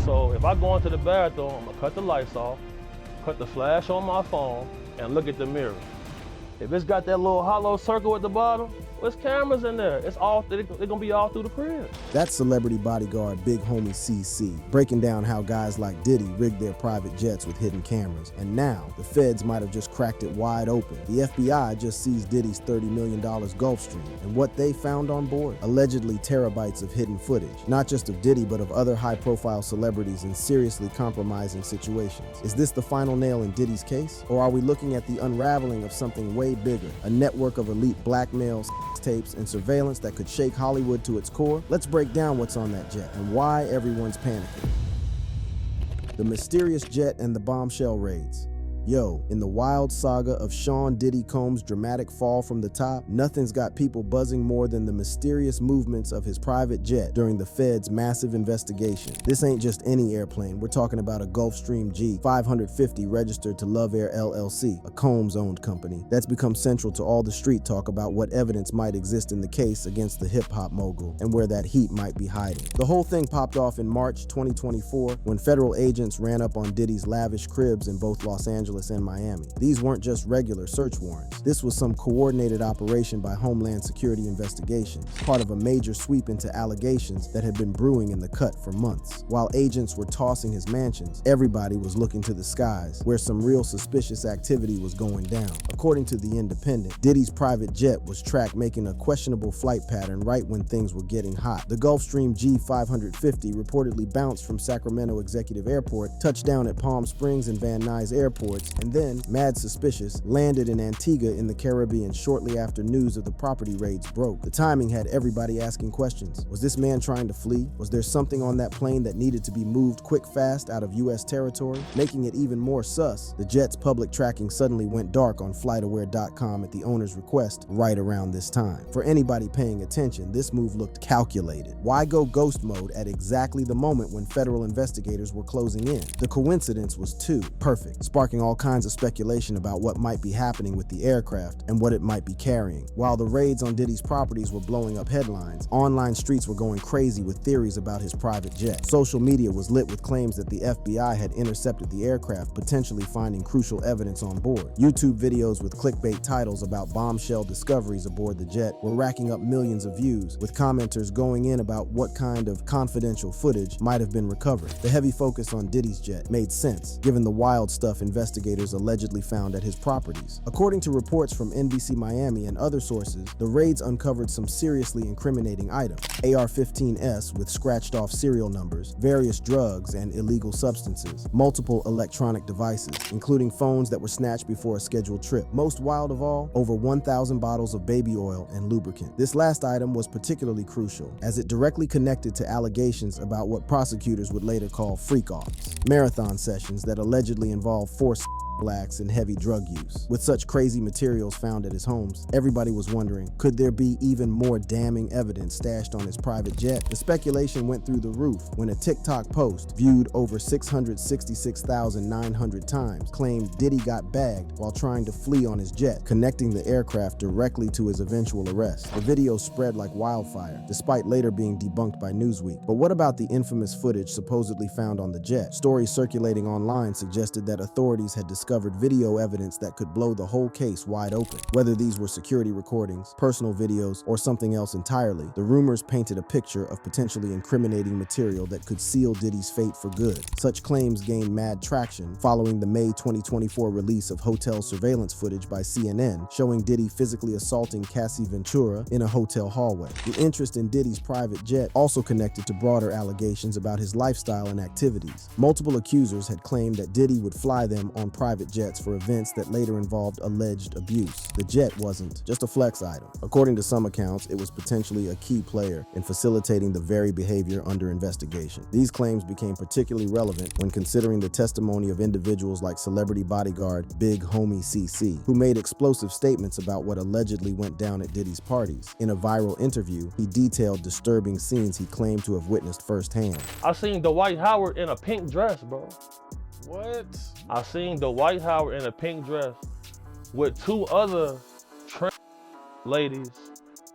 So if I go into the bathroom, I'm gonna cut the lights off, cut the flash on my phone, and look at the mirror. If it's got that little hollow circle at the bottom, there's cameras in there. They're gonna be all through the crib. That's celebrity bodyguard Big Homie CC, breaking down how guys like Diddy rigged their private jets with hidden cameras. And now, the feds might have just cracked it wide open. The FBI just seized Diddy's $30 million Gulfstream, and what they found on board? Allegedly terabytes of hidden footage, not just of Diddy, but of other high-profile celebrities in seriously compromising situations. Is this the final nail in Diddy's case? Or are we looking at the unraveling of something way bigger, a network of elite blackmail, tapes, and surveillance that could shake Hollywood to its core? Let's break down what's on that jet and why everyone's panicking. The mysterious jet and the bombshell raids. Yo, in the wild saga of Sean Diddy Combs' dramatic fall from the top, nothing's got people buzzing more than the mysterious movements of his private jet during the Fed's massive investigation. This ain't just any airplane. We're talking about a Gulfstream G 550 registered to Love Air LLC, a Combs-owned company. That's become central to all the street talk about what evidence might exist in the case against the hip-hop mogul and where that heat might be hiding. The whole thing popped off in March 2024 when federal agents ran up on Diddy's lavish cribs in both Los Angeles and Miami. These weren't just regular search warrants. This was some coordinated operation by Homeland Security Investigations, part of a major sweep into allegations that had been brewing in the cut for months. While agents were tossing his mansions, everybody was looking to the skies, where some real suspicious activity was going down. According to The Independent, Diddy's private jet was tracked making a questionable flight pattern right when things were getting hot. The Gulfstream G 550 reportedly bounced from Sacramento Executive Airport, touched down at Palm Springs and Van Nuys airports, and then, mad suspicious, landed in Antigua in the Caribbean shortly after news of the property raids broke. The timing had everybody asking questions. Was this man trying to flee? Was there something on that plane that needed to be moved quick fast out of US territory? Making it even more sus, the jet's public tracking suddenly went dark on FlightAware.com at the owner's request right around this time. For anybody paying attention, this move looked calculated. Why go ghost mode at exactly the moment when federal investigators were closing in? The coincidence was too perfect, sparking all kinds of speculation about what might be happening with the aircraft and what it might be carrying. While the raids on Diddy's properties were blowing up headlines, online streets were going crazy with theories about his private jet. Social media was lit with claims that the FBI had intercepted the aircraft, potentially finding crucial evidence on board. YouTube videos with clickbait titles about bombshell discoveries aboard the jet were racking up millions of views, with commenters going in about what kind of confidential footage might have been recovered. The heavy focus on Diddy's jet made sense, given the wild stuff investigators allegedly found at his properties. According to reports from NBC Miami and other sources, the raids uncovered some seriously incriminating items: AR-15s with scratched off serial numbers, various drugs and illegal substances, multiple electronic devices, including phones that were snatched before a scheduled trip. Most wild of all, over 1,000 bottles of baby oil and lubricant. This last item was particularly crucial, as it directly connected to allegations about what prosecutors would later call freak-offs, marathon sessions that allegedly involved forced acts and heavy drug use. With such crazy materials found at his homes, everybody was wondering, could there be even more damning evidence stashed on his private jet? The speculation went through the roof when a TikTok post, viewed over 666,900 times, claimed Diddy got bagged while trying to flee on his jet, connecting the aircraft directly to his eventual arrest. The video spread like wildfire, despite later being debunked by Newsweek. But what about the infamous footage supposedly found on the jet? Stories circulating online suggested that authorities had discovered video evidence that could blow the whole case wide open. Whether these were security recordings, personal videos, or something else entirely, the rumors painted a picture of potentially incriminating material that could seal Diddy's fate for good. Such claims gained mad traction following the May 2024 release of hotel surveillance footage by CNN showing Diddy physically assaulting Cassie Ventura in a hotel hallway. The interest in Diddy's private jet also connected to broader allegations about his lifestyle and activities. Multiple accusers had claimed that Diddy would fly them on private jets for events that later involved alleged abuse. The jet wasn't just a flex item. According to some accounts, it was potentially a key player in facilitating the very behavior under investigation. These claims became particularly relevant when considering the testimony of individuals like celebrity bodyguard Big Homie CC, who made explosive statements about what allegedly went down at Diddy's parties. In a viral interview, he detailed disturbing scenes he claimed to have witnessed firsthand. I seen Dwight Howard in a pink dress, bro. What? I seen Dwight Howard in a pink dress with two other ladies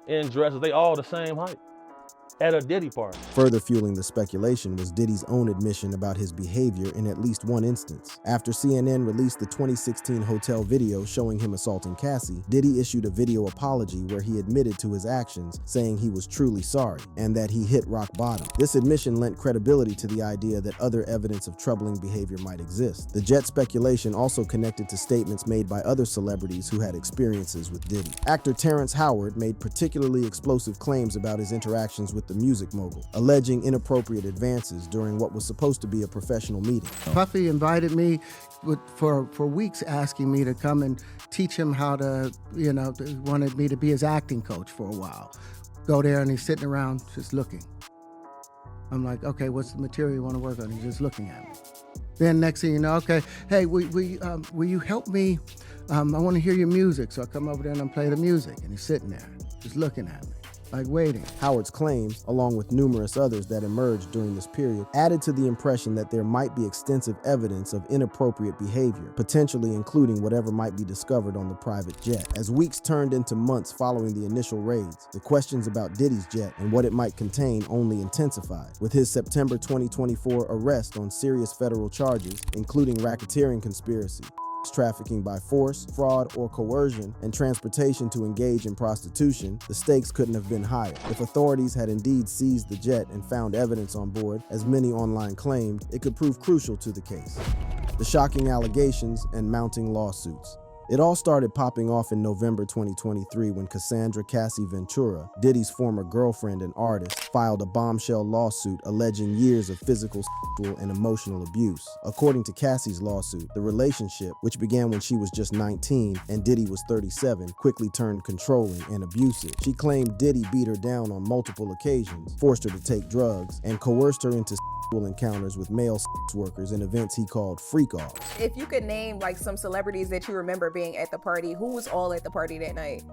in dresses. They all the same height. at a Diddy party. Further fueling the speculation was Diddy's own admission about his behavior in at least one instance. After CNN released the 2016 hotel video showing him assaulting Cassie, Diddy issued a video apology where he admitted to his actions, saying he was truly sorry and that he hit rock bottom. This admission lent credibility to the idea that other evidence of troubling behavior might exist. The jet speculation also connected to statements made by other celebrities who had experiences with Diddy. Actor Terrence Howard made particularly explosive claims about his interactions with the music mogul, alleging inappropriate advances during what was supposed to be a professional meeting. Puffy invited me for weeks, asking me to come and teach him how to, wanted me to be his acting coach for a while. Go there and he's sitting around just looking. I'm like, okay, what's the material you want to work on? He's just looking at me. Then next thing you know, okay, hey, will you help me? I want to hear your music. So I come over there and I play the music, and he's sitting there just looking at me, like waiting. Howard's claims, along with numerous others that emerged during this period, added to the impression that there might be extensive evidence of inappropriate behavior, potentially including whatever might be discovered on the private jet. As weeks turned into months following the initial raids, the questions about Diddy's jet and what it might contain only intensified, with his September 2024 arrest on serious federal charges, including racketeering conspiracy, trafficking by force, fraud, or coercion, and transportation to engage in prostitution. The stakes couldn't have been higher. If authorities had indeed seized the jet and found evidence on board, as many online claimed, it could prove crucial to the case. The shocking allegations and mounting lawsuits. It all started popping off in November 2023 when Cassandra Cassie Ventura, Diddy's former girlfriend and artist, filed a bombshell lawsuit alleging years of physical, sexual, and emotional abuse. According to Cassie's lawsuit, the relationship, which began when she was just 19 and Diddy was 37, quickly turned controlling and abusive. She claimed Diddy beat her down on multiple occasions, forced her to take drugs, and coerced her into sexual encounters with male sex workers in events he called freak-offs. If you could name like some celebrities that you remember being at the party, who was all at the party that night?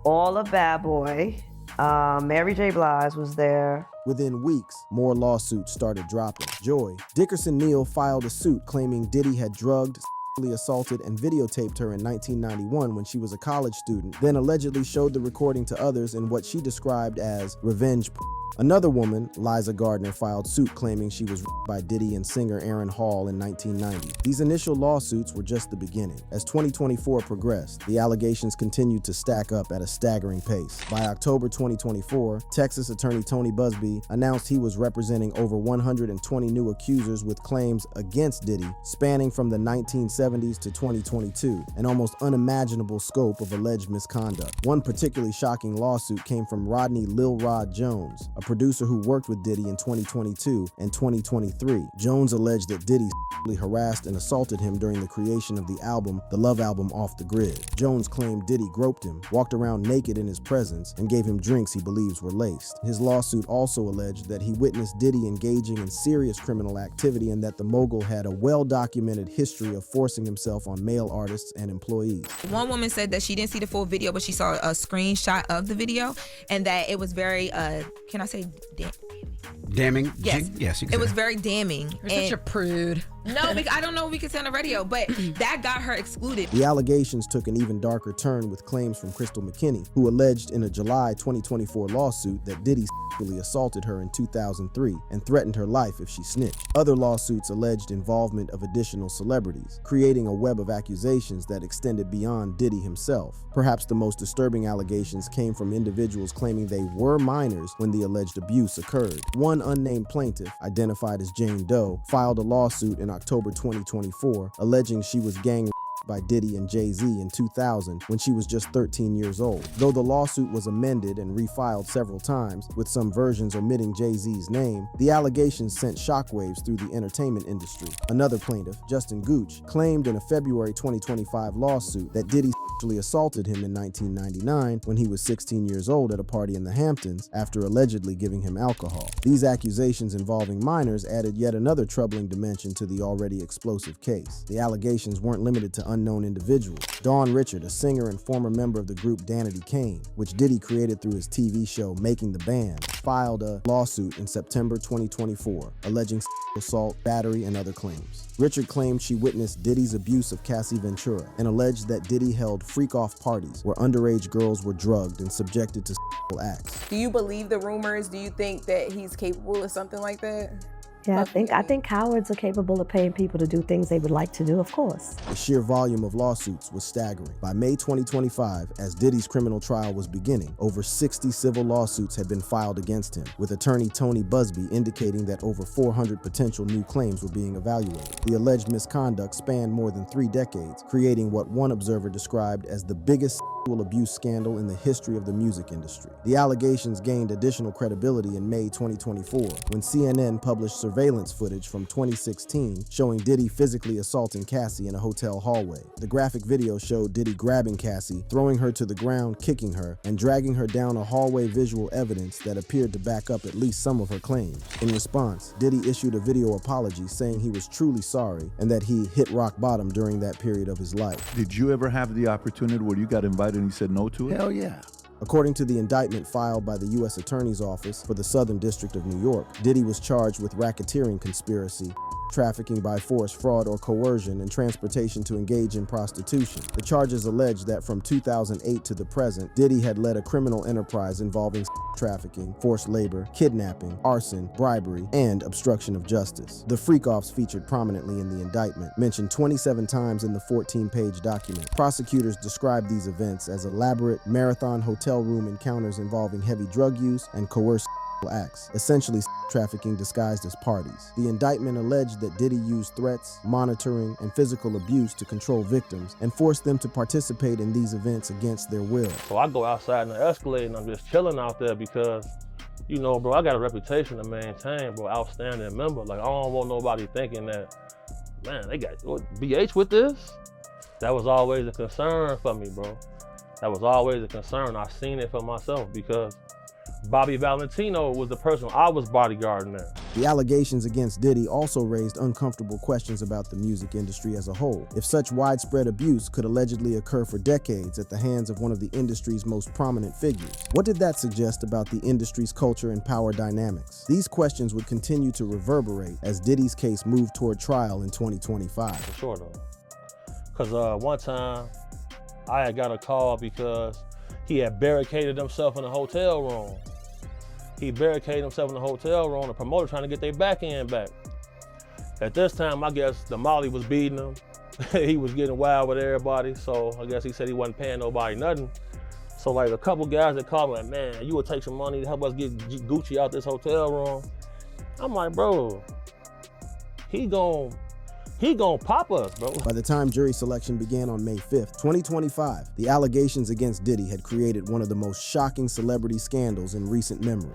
All of Bad Boy. Mary J. Blige was there. Within weeks, more lawsuits started dropping. Joy Dickerson Neal filed a suit claiming Diddy had drugged, sexually assaulted, and videotaped her in 1991 when she was a college student, then allegedly showed the recording to others in what she described as revenge. Another woman, Liza Gardner, filed suit claiming she was raped by Diddy and singer Aaron Hall in 1990. These initial lawsuits were just the beginning. As 2024 progressed, the allegations continued to stack up at a staggering pace. By October 2024, Texas attorney Tony Busby announced he was representing over 120 new accusers with claims against Diddy spanning from the 1970s to 2022, an almost unimaginable scope of alleged misconduct. One particularly shocking lawsuit came from Rodney Lil Rod Jones, a producer who worked with Diddy in 2022 and 2023. Jones alleged that Diddy sexually harassed and assaulted him during the creation of the album, the Love Album, Off the Grid. Jones claimed Diddy groped him, walked around naked in his presence, and gave him drinks he believes were laced. His lawsuit also alleged that he witnessed Diddy engaging in serious criminal activity and that the mogul had a well-documented history of forcing himself on male artists and employees. One woman said that she didn't see the full video, but she saw a screenshot of the video, and that it was very, can I say damning? Yes. Yes, you can. It was very damning. You're such a prude. No, I don't know if we can say on the radio, but that got her excluded. The allegations took an even darker turn with claims from Crystal McKinney, who alleged in a July 2024 lawsuit that Diddy sexually assaulted her in 2003 and threatened her life if she snitched. Other lawsuits alleged involvement of additional celebrities, creating a web of accusations that extended beyond Diddy himself. Perhaps the most disturbing allegations came from individuals claiming they were minors when the alleged abuse occurred. One unnamed plaintiff, identified as Jane Doe, filed a lawsuit in October 2024, alleging she was gang by Diddy and Jay-Z in 2000 when she was just 13 years old. Though the lawsuit was amended and refiled several times, with some versions omitting Jay-Z's name, the allegations sent shockwaves through the entertainment industry. Another plaintiff, Justin Gooch, claimed in a February 2025 lawsuit that Diddy sexually assaulted him in 1999 when he was 16 years old at a party in the Hamptons after allegedly giving him alcohol. These accusations involving minors added yet another troubling dimension to the already explosive case. The allegations weren't limited to unknown individuals. Dawn Richard, a singer and former member of the group Danity Kane, which Diddy created through his TV show Making the Band, filed a lawsuit in September 2024, alleging assault, battery, and other claims. Richard claimed she witnessed Diddy's abuse of Cassie Ventura and alleged that Diddy held freak-off parties where underage girls were drugged and subjected to acts. Do you believe the rumors? Do you think that he's capable of something like that? Yeah, I think cowards are capable of paying people to do things they would like to do, of course. The sheer volume of lawsuits was staggering. By May 2025, as Diddy's criminal trial was beginning, over 60 civil lawsuits had been filed against him, with attorney Tony Busby indicating that over 400 potential new claims were being evaluated. The alleged misconduct spanned more than 3 decades, creating what one observer described as the biggest sexual abuse scandal in the history of the music industry. The allegations gained additional credibility in May 2024, when CNN published surveillance footage from 2016 showing Diddy physically assaulting Cassie in a hotel hallway. The graphic video showed Diddy grabbing Cassie, throwing her to the ground, kicking her, and dragging her down a hallway, visual evidence that appeared to back up at least some of her claims. In response, Diddy issued a video apology saying he was truly sorry and that he hit rock bottom during that period of his life. Did you ever have the opportunity where you got invited and you said no to it? Hell yeah. According to the indictment filed by the U.S. Attorney's Office for the Southern District of New York, Diddy was charged with racketeering conspiracy, trafficking by force, fraud, or coercion, and transportation to engage in prostitution. The charges allege that from 2008 to the present, Diddy had led a criminal enterprise involving trafficking, forced labor, kidnapping, arson, bribery, and obstruction of justice. The freak-offs featured prominently in the indictment, mentioned 27 times in the 14-page document. Prosecutors described these events as elaborate marathon hotel room encounters involving heavy drug use and coerced acts, essentially trafficking disguised as parties. The indictment alleged that Diddy used threats, monitoring, and physical abuse to control victims and forced them to participate in these events against their will. So I go outside in the Escalade and I'm just chilling out there because, you know, bro, I got a reputation to maintain, bro, outstanding member. Like, I don't want nobody thinking that, man, they got BH with this? That was always a concern for me, bro. That was always a concern. I seen it for myself because Bobby Valentino was the person I was bodyguarding there. The allegations against Diddy also raised uncomfortable questions about the music industry as a whole. If such widespread abuse could allegedly occur for decades at the hands of one of the industry's most prominent figures, what did that suggest about the industry's culture and power dynamics? These questions would continue to reverberate as Diddy's case moved toward trial in 2025. For sure, though. Because one time, I had got a call because he had barricaded himself in a hotel room. He barricaded himself in the hotel room, the promoter trying to get their back end back. At this time, I guess the Molly was beating him. He was getting wild with everybody, so I guess he said he wasn't paying nobody nothing. So like a couple guys that called me like, man, you would take some money to help us get Gucci out this hotel room. I'm like, bro, he gon' pop us, bro. By the time jury selection began on May 5th, 2025, the allegations against Diddy had created one of the most shocking celebrity scandals in recent memory: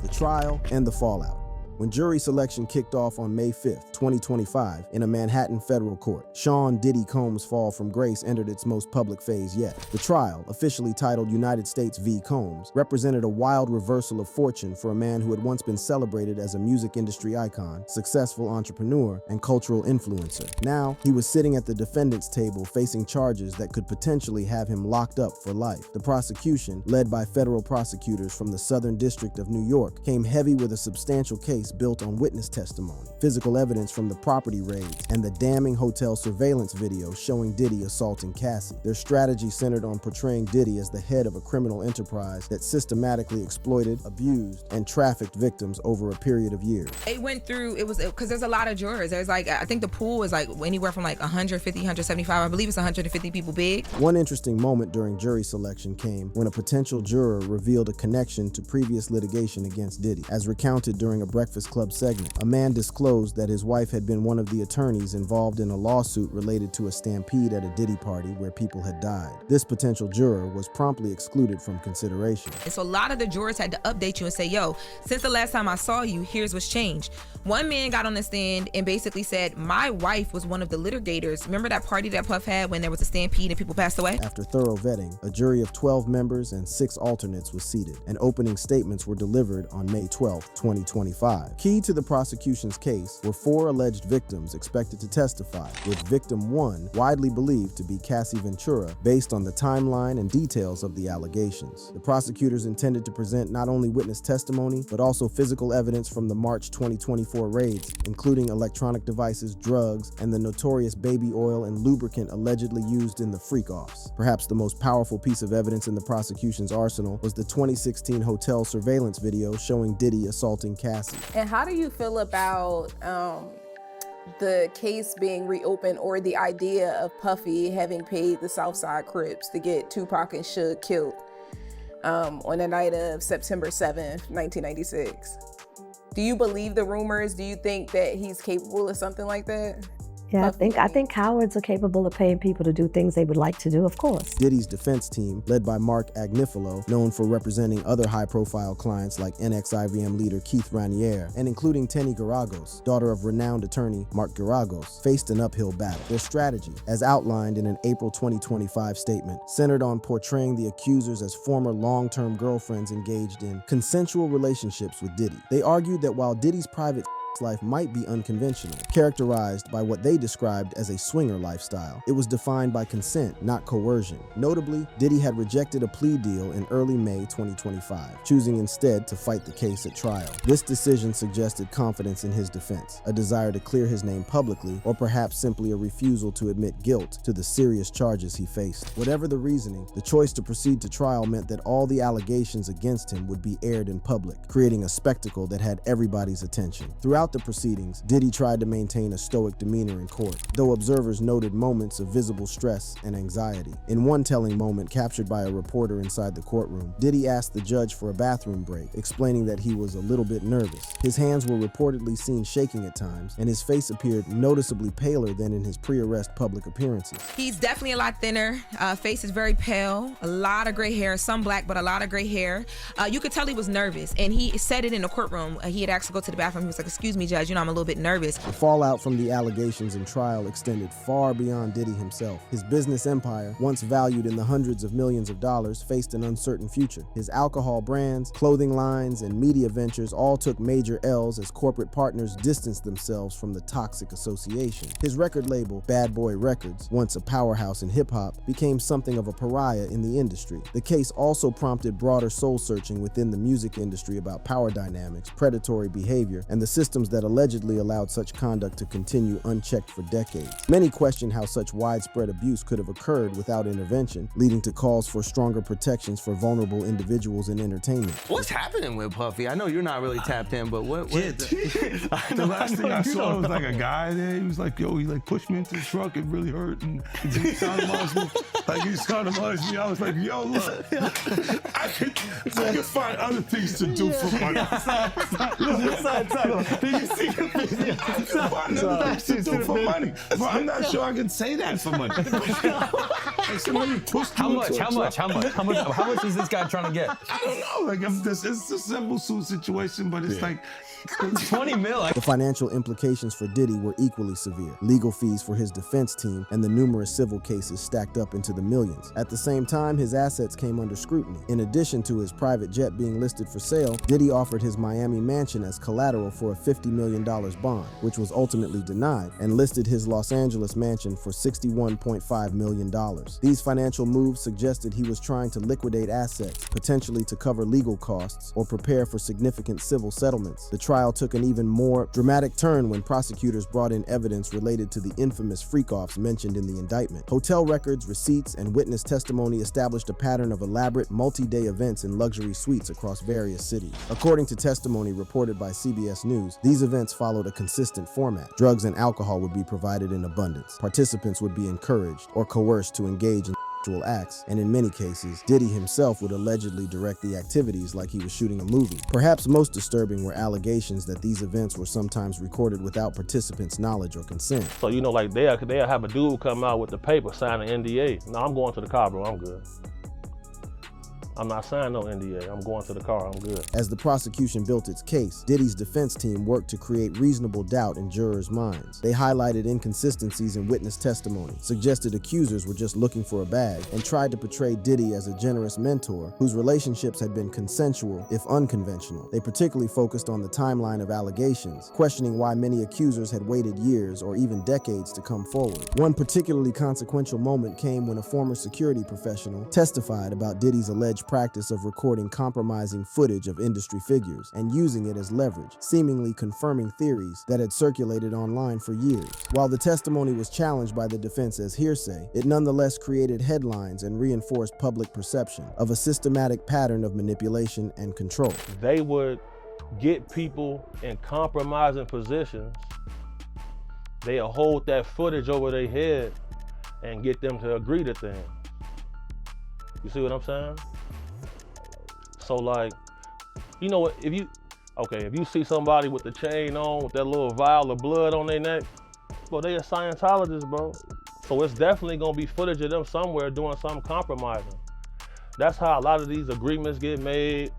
the trial and the fallout. When jury selection kicked off on May 5th, 2025, in a Manhattan federal court, Sean Diddy Combs' fall from grace entered its most public phase yet. The trial, officially titled United States v. Combs, represented a wild reversal of fortune for a man who had once been celebrated as a music industry icon, successful entrepreneur, and cultural influencer. Now, he was sitting at the defendant's table facing charges that could potentially have him locked up for life. The prosecution, led by federal prosecutors from the Southern District of New York, came heavy with a substantial case built on witness testimony, physical evidence from the property raids, and the damning hotel surveillance video showing Diddy assaulting Cassie. Their strategy centered on portraying Diddy as the head of a criminal enterprise that systematically exploited, abused, and trafficked victims over a period of years. It went through, it was, because there's a lot of jurors. There's like, I think the pool is like anywhere from like 150, 175, I believe it's 150 people big. One interesting moment during jury selection came when a potential juror revealed a connection to previous litigation against Diddy. As recounted during a Breakfast Club segment, a man disclosed that his wife had been one of the attorneys involved in a lawsuit related to a stampede at a Diddy party where people had died. This potential juror was promptly excluded from consideration. And so a lot of the jurors had to update you and say, yo, since the last time I saw you, here's what's changed. One man got on the stand and basically said, my wife was one of the litigators. Remember that party that Puff had when there was a stampede and people passed away? After thorough vetting, a jury of 12 members and 6 alternates was seated, and opening statements were delivered on May 12, 2025. 2025. Key to the prosecution's case were 4 alleged victims expected to testify, with victim 1 widely believed to be Cassie Ventura based on the timeline and details of the allegations. The prosecutors intended to present not only witness testimony, but also physical evidence from the March 2024 raids, including electronic devices, drugs, and the notorious baby oil and lubricant allegedly used in the freak-offs. Perhaps the most powerful piece of evidence in the prosecution's arsenal was the 2016 hotel surveillance video showing Diddy assaulting Cassie. And how do you feel about the case being reopened, or the idea of Puffy having paid the Southside Crips to get Tupac and Suge killed on the night of September 7th, 1996? Do you believe the rumors? Do you think that he's capable of something like that? Yeah, I think cowards are capable of paying people to do things they would like to do, of course. Diddy's defense team, led by Mark Agnifilo, known for representing other high-profile clients like NXIVM leader Keith Raniere, and including Tenny Garagos, daughter of renowned attorney Mark Garagos, faced an uphill battle. Their strategy, as outlined in an April 2025 statement, centered on portraying the accusers as former long-term girlfriends engaged in consensual relationships with Diddy. They argued that while Diddy's private life might be unconventional, characterized by what they described as a swinger lifestyle, it was defined by consent, not coercion. Notably, Diddy had rejected a plea deal in early May 2025, choosing instead to fight the case at trial. This decision suggested confidence in his defense, a desire to clear his name publicly, or perhaps simply a refusal to admit guilt to the serious charges he faced. Whatever the reasoning, the choice to proceed to trial meant that all the allegations against him would be aired in public, creating a spectacle that had everybody's attention. Throughout the proceedings, Diddy tried to maintain a stoic demeanor in court, though observers noted moments of visible stress and anxiety. In one telling moment captured by a reporter inside the courtroom, Diddy asked the judge for a bathroom break, explaining that he was a little bit nervous. His hands were reportedly seen shaking at times, and his face appeared noticeably paler than in his pre-arrest public appearances. He's definitely a lot thinner. Face is very pale, a lot of gray hair, some black, but a lot of gray hair. You could tell he was nervous, and he said it in the courtroom. He had asked to go to the bathroom. He was like, "Excuse me, Judge, I'm a little bit nervous." The fallout from the allegations in trial extended far beyond Diddy himself. His business empire, once valued in the hundreds of millions of dollars, faced an uncertain future. His alcohol brands, clothing lines, and media ventures all took major L's as corporate partners distanced themselves from the toxic association. His record label, Bad Boy Records, once a powerhouse in hip-hop, became something of a pariah in the industry. The case also prompted broader soul-searching within the music industry about power dynamics, predatory behavior, and the systems that allegedly allowed such conduct to continue unchecked for decades. Many question how such widespread abuse could have occurred without intervention, leading to calls for stronger protections for vulnerable individuals in entertainment. What's happening with Puffy? I know you're not really tapped in, but what the last thing I saw was like a guy there. He was like, "Yo," he like pushed me into the truck. It really hurt, and he sodomized me. He sodomized me. I was like, "Yo, look, I can find other things to do for money." Did you see the video? I can find other things to do for money. But I'm not sure I can say that for money. Like somebody pushed How me much? into a How much? truck. How much? How much is this guy trying to get? I don't know. Like it's a simple suit situation, but it's like 20 mil. The financial implications for Diddy were equally severe. Legal fees for his defense team and the numerous civil cases stacked up into the millions. At the same time, his assets came under scrutiny. In addition to his private jet being listed for sale, Diddy offered his Miami mansion as collateral for a $50 million bond, which was ultimately denied, and listed his Los Angeles mansion for $61.5 million. These financial moves suggested he was trying to liquidate assets, potentially to cover legal costs or prepare for significant civil settlements. The trial took an even more dramatic turn when prosecutors brought in evidence related to the infamous freak-offs mentioned in the indictment. Hotel records, receipts, and witness testimony established a pattern of elaborate multi-day events in luxury suites across various cities. According to testimony reported by CBS News, these events followed a consistent format. Drugs and alcohol would be provided in abundance. Participants would be encouraged or coerced to engage in sexual acts, and in many cases, Diddy himself would allegedly direct the activities like he was shooting a movie. Perhaps most disturbing were allegations that these events were sometimes recorded without participants' knowledge or consent. So, you know, like they'll have a dude come out with the paper, sign an NDA. No, I'm going to the car, bro, I'm good. I'm not signing no NDA. I'm going to the car. I'm good. As the prosecution built its case, Diddy's defense team worked to create reasonable doubt in jurors' minds. They highlighted inconsistencies in witness testimony, suggested accusers were just looking for a bag, and tried to portray Diddy as a generous mentor whose relationships had been consensual, if unconventional. They particularly focused on the timeline of allegations, questioning why many accusers had waited years or even decades to come forward. One particularly consequential moment came when a former security professional testified about Diddy's alleged practice of recording compromising footage of industry figures and using it as leverage, seemingly confirming theories that had circulated online for years. While the testimony was challenged by the defense as hearsay, it nonetheless created headlines and reinforced public perception of a systematic pattern of manipulation and control. They would get people in compromising positions. They'll hold that footage over their head and get them to agree to things. You see what I'm saying? So like, you know what, if you see somebody with the chain on, with that little vial of blood on their neck, well, they a Scientologist, bro. So it's definitely gonna be footage of them somewhere doing something compromising. That's how a lot of these agreements get made.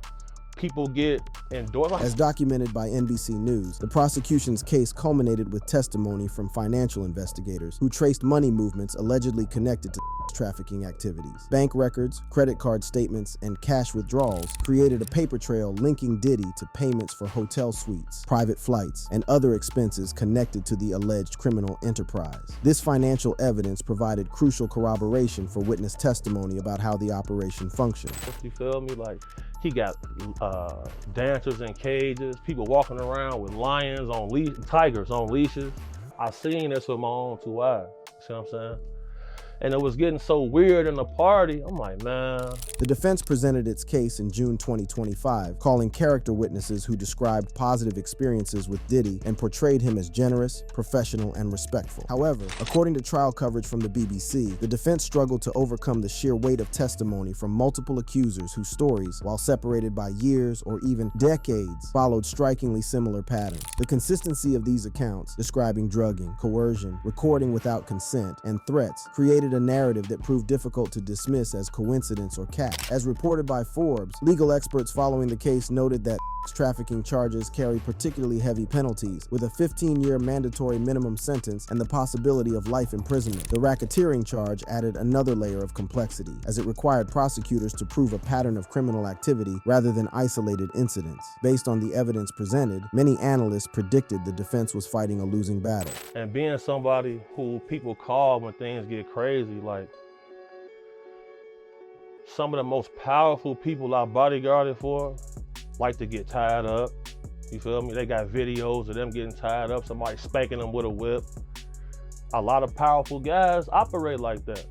People get endorsed. As documented by NBC News, the prosecution's case culminated with testimony from financial investigators who traced money movements allegedly connected to trafficking activities. Bank records, credit card statements, and cash withdrawals created a paper trail linking Diddy to payments for hotel suites, private flights, and other expenses connected to the alleged criminal enterprise. This financial evidence provided crucial corroboration for witness testimony about how the operation functioned. You feel me? Like, he got dancers in cages, people walking around with lions on tigers on leashes. I seen this with my own 2 eyes. See what I'm saying? And it was getting so weird in the party. I'm like, man. The defense presented its case in June 2025, calling character witnesses who described positive experiences with Diddy and portrayed him as generous, professional, and respectful. However, according to trial coverage from the BBC, the defense struggled to overcome the sheer weight of testimony from multiple accusers whose stories, while separated by years or even decades, followed strikingly similar patterns. The consistency of these accounts, describing drugging, coercion, recording without consent, and threats, created a narrative that proved difficult to dismiss as coincidence or cap. As reported by Forbes, legal experts following the case noted that trafficking charges carry particularly heavy penalties, with a 15-year mandatory minimum sentence and the possibility of life imprisonment. The racketeering charge added another layer of complexity, as it required prosecutors to prove a pattern of criminal activity rather than isolated incidents. Based on the evidence presented, many analysts predicted the defense was fighting a losing battle. And being somebody who people call when things get crazy, like, some of the most powerful people I bodyguarded for like to get tied up. You feel me? They got videos of them getting tied up, somebody spanking them with a whip. A lot of powerful guys operate like that.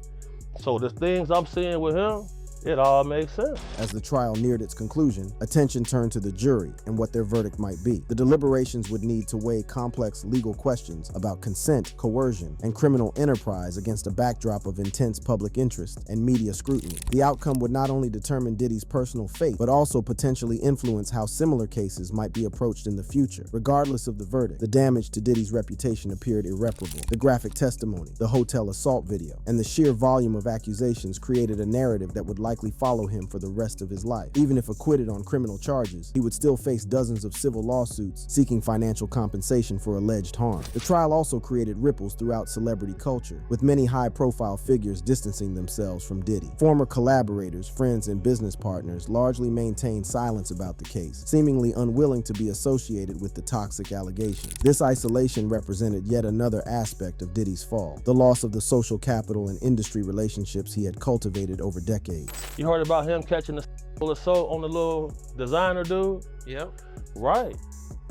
So the things I'm seeing with him, it all makes sense. As the trial neared its conclusion, attention turned to the jury and what their verdict might be. The deliberations would need to weigh complex legal questions about consent, coercion, and criminal enterprise against a backdrop of intense public interest and media scrutiny. The outcome would not only determine Diddy's personal fate, but also potentially influence how similar cases might be approached in the future. Regardless of the verdict, the damage to Diddy's reputation appeared irreparable. The graphic testimony, the hotel assault video, and the sheer volume of accusations created a narrative that would likely follow him for the rest of his life. Even if acquitted on criminal charges, he would still face dozens of civil lawsuits seeking financial compensation for alleged harm. The trial also created ripples throughout celebrity culture, with many high-profile figures distancing themselves from Diddy. Former collaborators, friends, and business partners largely maintained silence about the case, seemingly unwilling to be associated with the toxic allegations. This isolation represented yet another aspect of Diddy's fall, the loss of the social capital and industry relationships he had cultivated over decades. You heard about him catching the assault on the little designer dude? Yep. Right.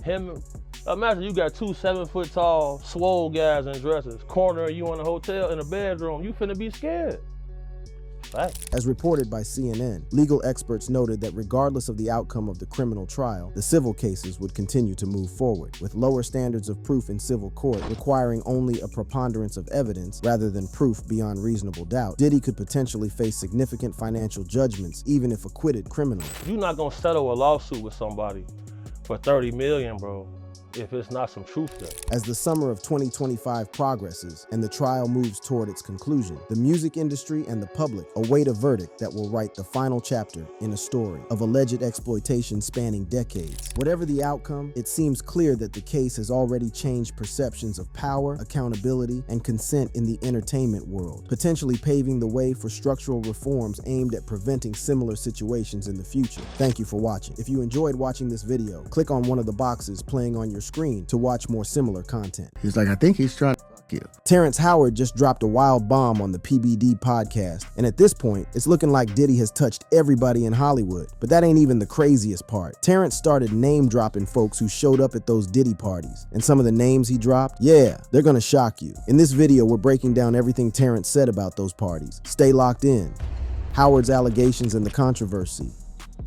Him, imagine you got 2 7-foot-tall, swole guys in dresses, cornering you in a hotel in a bedroom. You finna be scared. Fact. As reported by CNN, legal experts noted that regardless of the outcome of the criminal trial, the civil cases would continue to move forward, with lower standards of proof in civil court requiring only a preponderance of evidence rather than proof beyond reasonable doubt. Diddy could potentially face significant financial judgments even if acquitted criminally. You're not gonna settle a lawsuit with somebody for $30 million, bro, if it's not some truth there. As the summer of 2025 progresses and the trial moves toward its conclusion, the music industry and the public await a verdict that will write the final chapter in a story of alleged exploitation spanning decades. Whatever the outcome, it seems clear that the case has already changed perceptions of power, accountability, and consent in the entertainment world, potentially paving the way for structural reforms aimed at preventing similar situations in the future. Thank you for watching. If you enjoyed watching this video, click on one of the boxes playing on your screen to watch more similar content. He's like, I think he's trying to fuck you. Terrence Howard just dropped a wild bomb on the PBD podcast, and at this point, it's looking like Diddy has touched everybody in Hollywood. But that ain't even the craziest part. Terrence started name-dropping folks who showed up at those Diddy parties, and some of the names he dropped, yeah, they're gonna shock you. In this video, we're breaking down everything Terrence said about those parties. Stay locked in. Howard's allegations and the controversy.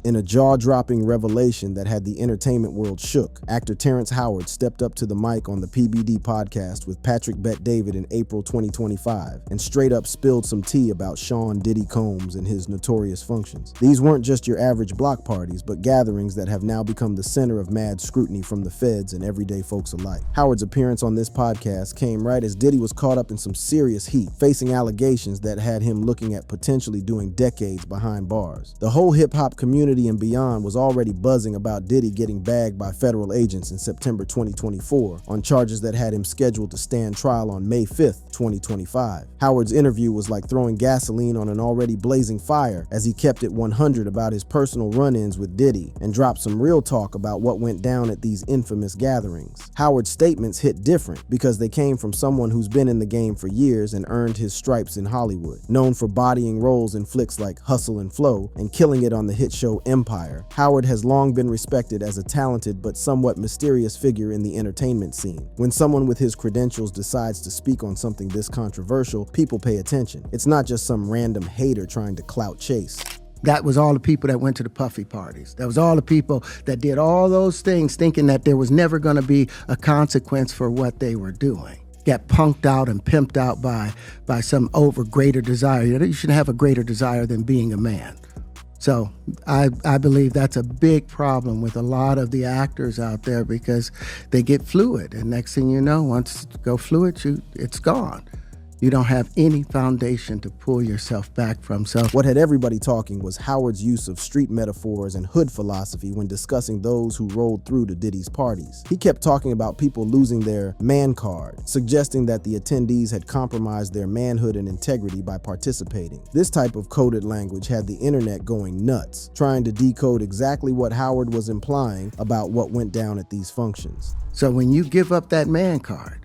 In a jaw-dropping revelation that had the entertainment world shook, actor Terrence Howard stepped up to the mic on the PBD podcast with Patrick Bet-David in April 2025 and straight up spilled some tea about Sean Diddy Combs and his notorious functions. These weren't just your average block parties, but gatherings that have now become the center of mad scrutiny from the feds and everyday folks alike. Howard's appearance on this podcast came right as Diddy was caught up in some serious heat, facing allegations that had him looking at potentially doing decades behind bars. The whole hip-hop community and beyond was already buzzing about Diddy getting bagged by federal agents in September 2024 on charges that had him scheduled to stand trial on May 5th, 2025. Howard's interview was like throwing gasoline on an already blazing fire as he kept it 100 about his personal run-ins with Diddy and dropped some real talk about what went down at these infamous gatherings. Howard's statements hit different because they came from someone who's been in the game for years and earned his stripes in Hollywood, known for bodying roles in flicks like Hustle and Flow and killing it on the hit show Empire. Howard has long been respected as a talented but somewhat mysterious figure in the entertainment scene. When someone with his credentials decides to speak on something this controversial, people pay attention. It's not just some random hater trying to clout chase. That was all the people that went to the Puffy parties. That was all the people that did all those things thinking that there was never going to be a consequence for what they were doing. Got punked out and pimped out by some greater desire. You shouldn't have a greater desire than being a man. So I believe that's a big problem with a lot of the actors out there because they get fluid. And next thing you know, once you go fluid, it's gone. You don't have any foundation to pull yourself back from. So what had everybody talking was Howard's use of street metaphors and hood philosophy when discussing those who rolled through to Diddy's parties. He kept talking about people losing their man card, suggesting that the attendees had compromised their manhood and integrity by participating. This type of coded language had the internet going nuts, trying to decode exactly what Howard was implying about what went down at these functions. So when you give up that man card,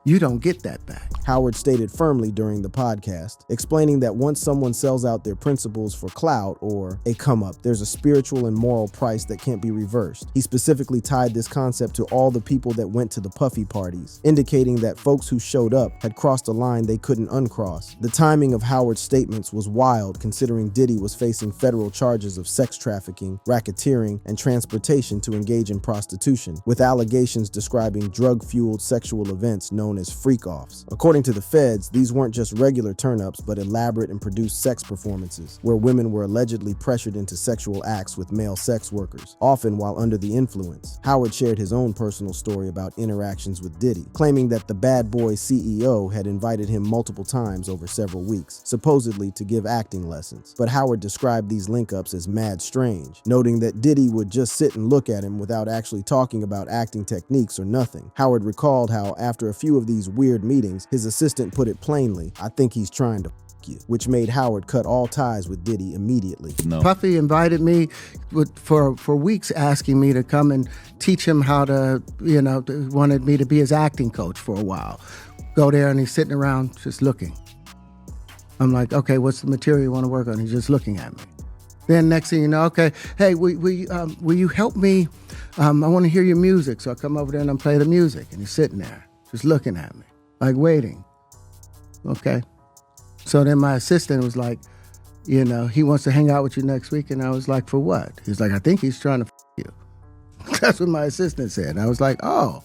you don't get that back. Howard stated firmly during the podcast, explaining that once someone sells out their principles for clout or a come-up, there's a spiritual and moral price that can't be reversed. He specifically tied this concept to all the people that went to the Puffy parties, indicating that folks who showed up had crossed a line they couldn't uncross. The timing of Howard's statements was wild, considering Diddy was facing federal charges of sex trafficking, racketeering, and transportation to engage in prostitution, with allegations describing drug-fueled sexual events known as freak-offs. According to the feds, these weren't just regular turn-ups, but elaborate and produced sex performances, where women were allegedly pressured into sexual acts with male sex workers, often while under the influence. Howard shared his own personal story about interactions with Diddy, claiming that the bad boy CEO had invited him multiple times over several weeks, supposedly to give acting lessons. But Howard described these link-ups as mad strange, noting that Diddy would just sit and look at him without actually talking about acting techniques or nothing. Howard recalled how after a few of these weird meetings, his assistant put it plainly, "I think he's trying to f you," which made Howard cut all ties with Diddy immediately. No. Puffy invited me for weeks, asking me to come and teach him how to, wanted me to be his acting coach for a while. Go there and he's sitting around just looking. I'm like, okay, what's the material you want to work on? He's just looking at me. Then next thing you know, okay, hey, will you help me? I want to hear your music. So I come over there and I play the music, and he's sitting there just looking at me, like waiting. Okay. So then my assistant was like, he wants to hang out with you next week. And I was like, for what? He's like, I think he's trying to f you. That's what my assistant said. And I was like, oh,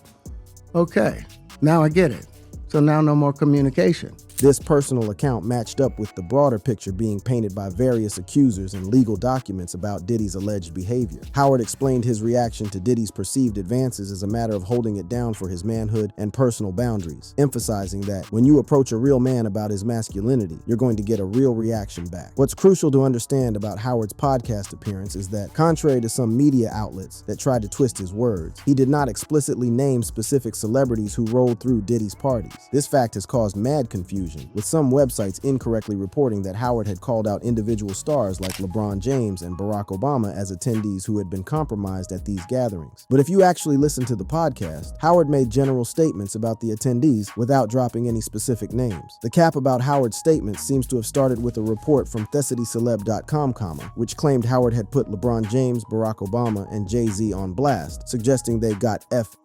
okay. Now I get it. So now no more communication. This personal account matched up with the broader picture being painted by various accusers and legal documents about Diddy's alleged behavior. Howard explained his reaction to Diddy's perceived advances as a matter of holding it down for his manhood and personal boundaries, emphasizing that when you approach a real man about his masculinity, you're going to get a real reaction back. What's crucial to understand about Howard's podcast appearance is that, contrary to some media outlets that tried to twist his words, he did not explicitly name specific celebrities who rolled through Diddy's parties. This fact has caused mad confusion, with some websites incorrectly reporting that Howard had called out individual stars like LeBron James and Barack Obama as attendees who had been compromised at these gatherings. But if you actually listen to the podcast, Howard made general statements about the attendees without dropping any specific names. The cap about Howard's statements seems to have started with a report from TheCityCeleb.com, which claimed Howard had put LeBron James, Barack Obama, and Jay-Z on blast, suggesting they got F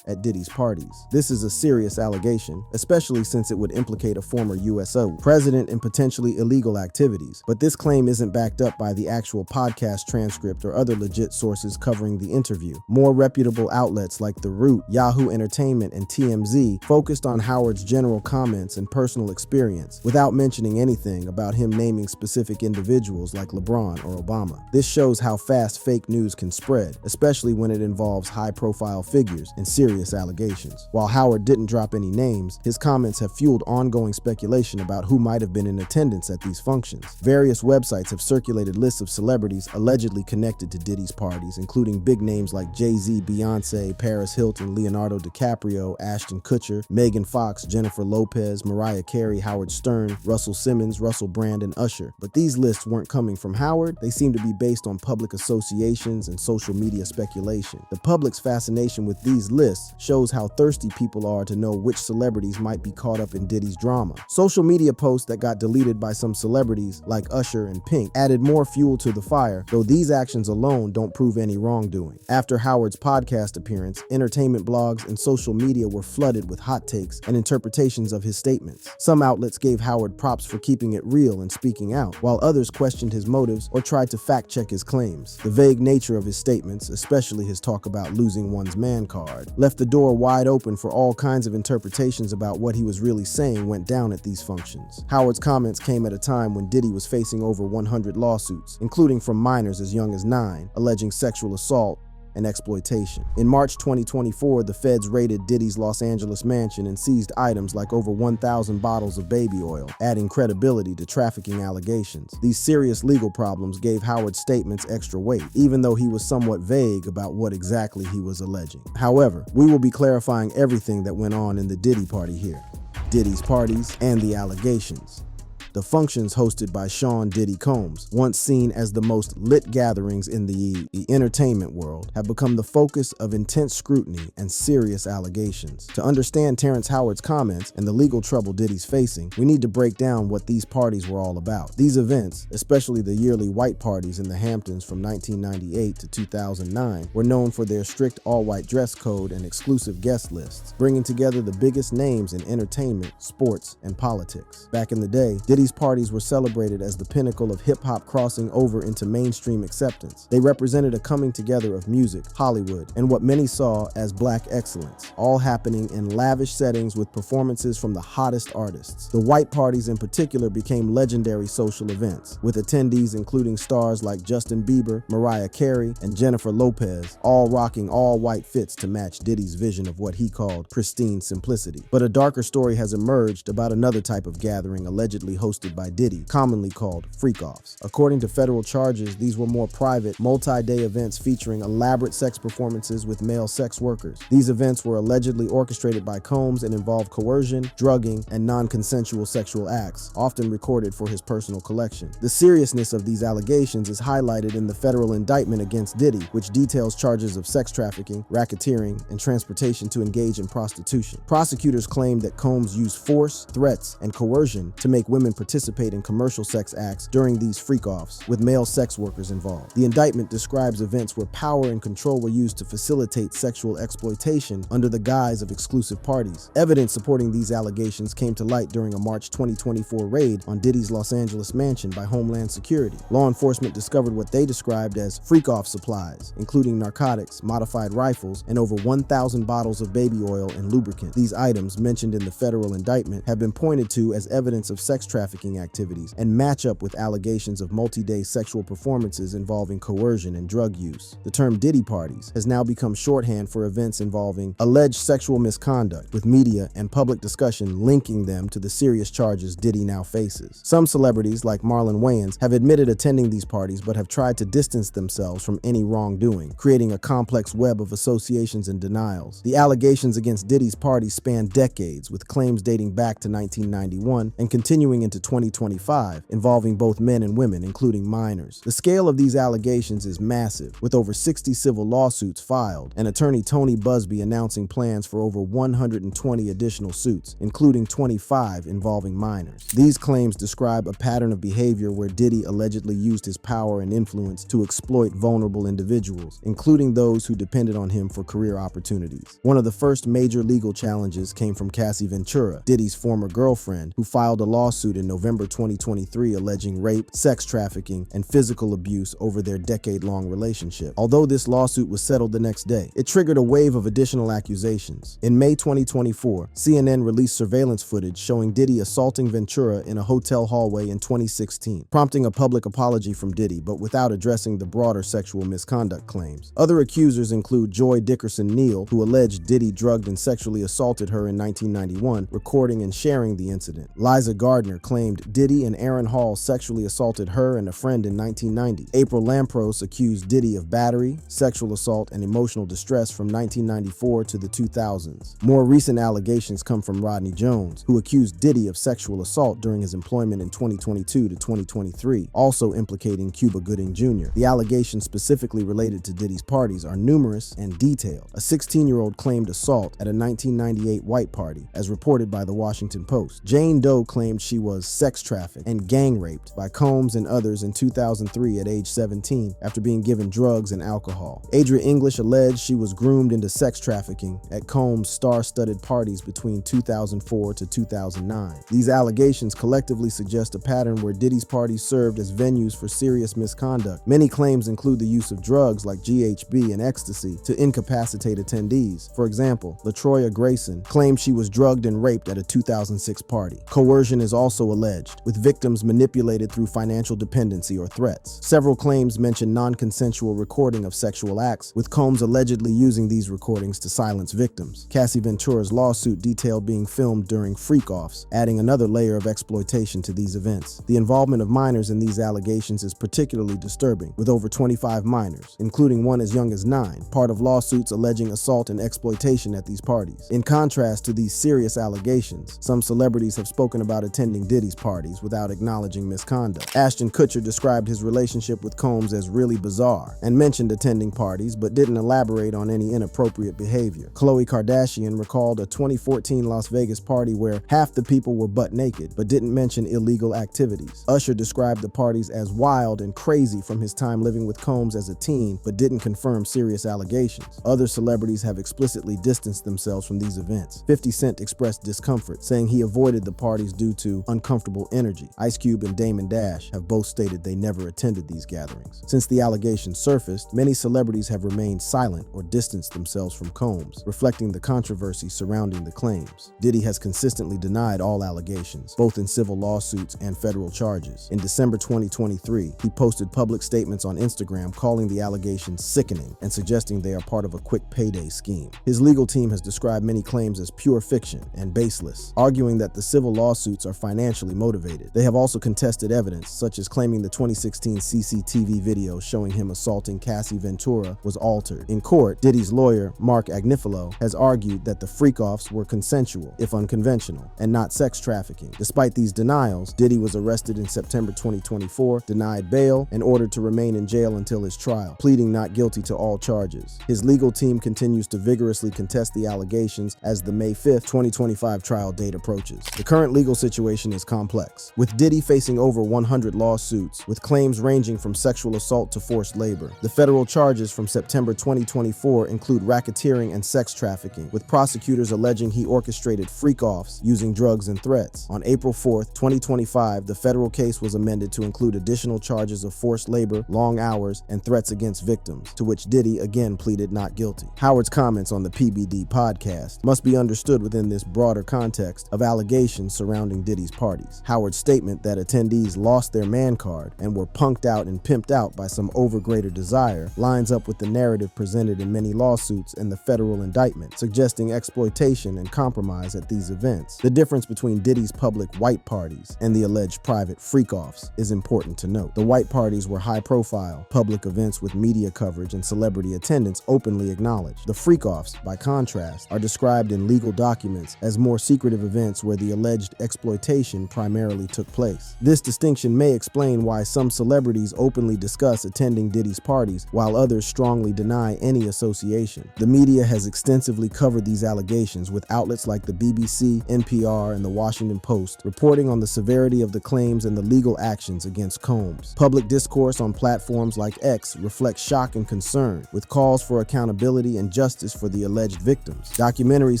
at Diddy's parties. This is a serious allegation, especially since it would implicate a former USO president in potentially illegal activities. But this claim isn't backed up by the actual podcast transcript or other legit sources covering the interview. More reputable outlets like The Root, Yahoo Entertainment, and TMZ focused on Howard's general comments and personal experience, without mentioning anything about him naming specific individuals like LeBron or Obama. This shows how fast fake news can spread, especially when it involves high-profile figures and serious allegations. While Howard didn't drop any names, his comments have fueled ongoing speculation about who might have been in attendance at these functions. Various websites have circulated lists of celebrities allegedly connected to Diddy's parties, including big names like Jay-Z, Beyonce, Paris Hilton, Leonardo DiCaprio, Ashton Kutcher, Megan Fox, Jennifer Lopez, Mariah Carey, Howard Stern, Russell Simmons, Russell Brand, and Usher. But these lists weren't coming from Howard. They seem to be based on public associations and social media speculation. The public's fascination with these lists shows how thirsty people are to know which celebrities might be caught up in Diddy's drama. Social media posts that got deleted by some celebrities like Usher and Pink added more fuel to the fire, though these actions alone don't prove any wrongdoing. After Howard's podcast appearance, entertainment blogs and social media were flooded with hot takes and interpretations of his statements. Some outlets gave Howard props for keeping it real and speaking out, while others questioned his motives or tried to fact-check his claims. The vague nature of his statements, especially his talk about losing one's man card, left the door wide open for all kinds of interpretations about what he was really saying went down at these functions. Howard's comments came at a time when Diddy was facing over 100 lawsuits, including from minors as young as 9, alleging sexual assault and exploitation. In March 2024, the feds raided Diddy's Los Angeles mansion and seized items like over 1,000 bottles of baby oil, adding credibility to trafficking allegations. These serious legal problems gave Howard's statements extra weight, even though he was somewhat vague about what exactly he was alleging. However, we will be clarifying everything that went on in the Diddy party here. Diddy's parties and the allegations. The functions hosted by Sean Diddy Combs, once seen as the most lit gatherings in the entertainment world, have become the focus of intense scrutiny and serious allegations. To understand Terrence Howard's comments and the legal trouble Diddy's facing, we need to break down what these parties were all about. These events, especially the yearly white parties in the Hamptons from 1998 to 2009, were known for their strict all-white dress code and exclusive guest lists, bringing together the biggest names in entertainment, sports, and politics. Back in the day, Diddy's parties were celebrated as the pinnacle of hip-hop crossing over into mainstream acceptance. They represented a coming together of music, Hollywood, and what many saw as black excellence, all happening in lavish settings with performances from the hottest artists. The white parties in particular became legendary social events, with attendees including stars like Justin Bieber, Mariah Carey, and Jennifer Lopez, all rocking all-white fits to match Diddy's vision of what he called pristine simplicity. But a darker story has emerged about another type of gathering allegedly hosted by Diddy, commonly called freak-offs. According to federal charges, these were more private, multi-day events featuring elaborate sex performances with male sex workers. These events were allegedly orchestrated by Combs and involved coercion, drugging, and non-consensual sexual acts, often recorded for his personal collection. The seriousness of these allegations is highlighted in the federal indictment against Diddy, which details charges of sex trafficking, racketeering, and transportation to engage in prostitution. Prosecutors claim that Combs used force, threats, and coercion to make women participate in commercial sex acts during these freak-offs, with male sex workers involved. The indictment describes events where power and control were used to facilitate sexual exploitation under the guise of exclusive parties. Evidence supporting these allegations came to light during a March 2024 raid on Diddy's Los Angeles mansion by Homeland Security. Law enforcement discovered what they described as freak-off supplies, including narcotics, modified rifles, and over 1,000 bottles of baby oil and lubricant. These items, mentioned in the federal indictment, have been pointed to as evidence of sex trafficking activities and match up with allegations of multi-day sexual performances involving coercion and drug use. The term Diddy parties has now become shorthand for events involving alleged sexual misconduct, with media and public discussion linking them to the serious charges Diddy now faces. Some celebrities, like Marlon Wayans, have admitted attending these parties but have tried to distance themselves from any wrongdoing, creating a complex web of associations and denials. The allegations against Diddy's parties span decades, with claims dating back to 1991 and continuing into 2025, involving both men and women, including minors. The scale of these allegations is massive, with over 60 civil lawsuits filed, and attorney Tony Busby announcing plans for over 120 additional suits, including 25 involving minors. These claims describe a pattern of behavior where Diddy allegedly used his power and influence to exploit vulnerable individuals, including those who depended on him for career opportunities. One of the first major legal challenges came from Cassie Ventura, Diddy's former girlfriend, who filed a lawsuit in November 2023 alleging rape, sex trafficking, and physical abuse over their decade-long relationship. Although this lawsuit was settled the next day, it triggered a wave of additional accusations. In May 2024, CNN released surveillance footage showing Diddy assaulting Ventura in a hotel hallway in 2016, prompting a public apology from Diddy, but without addressing the broader sexual misconduct claims. Other accusers include Joy Dickerson Neal, who alleged Diddy drugged and sexually assaulted her in 1991, recording and sharing the incident. Liza Gardner claimed Diddy and Aaron Hall sexually assaulted her and a friend in 1990. April Lampros accused Diddy of battery, sexual assault, and emotional distress from 1994 to the 2000s. More recent allegations come from Rodney Jones, who accused Diddy of sexual assault during his employment in 2022 to 2023, also implicating Cuba Gooding Jr. The allegations specifically related to Diddy's parties are numerous and detailed. A 16-year-old claimed assault at a 1998 white party, as reported by the Washington Post. Jane Doe claimed she was sex trafficked and gang raped by Combs and others in 2003 at age 17 after being given drugs and alcohol. Adria English alleged she was groomed into sex trafficking at Combs' star-studded parties between 2004 to 2009. These allegations collectively suggest a pattern where Diddy's parties served as venues for serious misconduct. Many claims include the use of drugs like GHB and ecstasy to incapacitate attendees. For example, LaTroya Grayson claimed she was drugged and raped at a 2006 party. Coercion is also alleged, with victims manipulated through financial dependency or threats. Several claims mention non-consensual recording of sexual acts, with Combs allegedly using these recordings to silence victims. Cassie Ventura's lawsuit detailed being filmed during freak-offs, adding another layer of exploitation to these events. The involvement of minors in these allegations is particularly disturbing, with over 25 minors, including one as young as 9, part of lawsuits alleging assault and exploitation at these parties. In contrast to these serious allegations, some celebrities have spoken about attending Diddy's parties without acknowledging misconduct. Ashton Kutcher described his relationship with Combs as really bizarre and mentioned attending parties but didn't elaborate on any inappropriate behavior. Khloe Kardashian recalled a 2014 Las Vegas party where half the people were butt naked but didn't mention illegal activities. Usher described the parties as wild and crazy from his time living with Combs as a teen but didn't confirm serious allegations. Other celebrities have explicitly distanced themselves from these events. 50 Cent expressed discomfort, saying he avoided the parties due to uncomfortable energy. Ice Cube and Damon Dash have both stated they never attended these gatherings. Since the allegations surfaced, many celebrities have remained silent or distanced themselves from Combs, reflecting the controversy surrounding the claims. Diddy has consistently denied all allegations, both in civil lawsuits and federal charges. In December 2023, he posted public statements on Instagram calling the allegations sickening and suggesting they are part of a quick payday scheme. His legal team has described many claims as pure fiction and baseless, arguing that the civil lawsuits are financially motivated. They have also contested evidence, such as claiming the 2016 CCTV video showing him assaulting Cassie Ventura was altered. In court, Diddy's lawyer, Mark Agnifilo, has argued that the freak-offs were consensual, if unconventional, and not sex trafficking. Despite these denials, Diddy was arrested in September 2024, denied bail, and ordered to remain in jail until his trial, pleading not guilty to all charges. His legal team continues to vigorously contest the allegations as the May 5th, 2025 trial date approaches. The current legal situation is complex, with Diddy facing over 100 lawsuits, with claims ranging from sexual assault to forced labor. The federal charges from September 2024 include racketeering and sex trafficking, with prosecutors alleging he orchestrated freak-offs using drugs and threats. On April 4, 2025, the federal case was amended to include additional charges of forced labor, long hours, and threats against victims, to which Diddy again pleaded not guilty. Howard's comments on the PBD podcast must be understood within this broader context of allegations surrounding Diddy's parties. Howard's statement that attendees lost their man card and were punked out and pimped out by some over greater desire lines up with the narrative presented in many lawsuits and the federal indictment, suggesting exploitation and compromise at these events. The difference between Diddy's public white parties and the alleged private freak-offs is important to note. The white parties were high-profile, public events with media coverage and celebrity attendance openly acknowledged. The freak-offs, by contrast, are described in legal documents as more secretive events where the alleged exploitation primarily took place. This distinction may explain why some celebrities openly discuss attending Diddy's parties while others strongly deny any association. The media has extensively covered these allegations, with outlets like the BBC, NPR, and the Washington Post reporting on the severity of the claims and the legal actions against Combs. Public discourse on platforms like X reflects shock and concern, with calls for accountability and justice for the alleged victims. Documentaries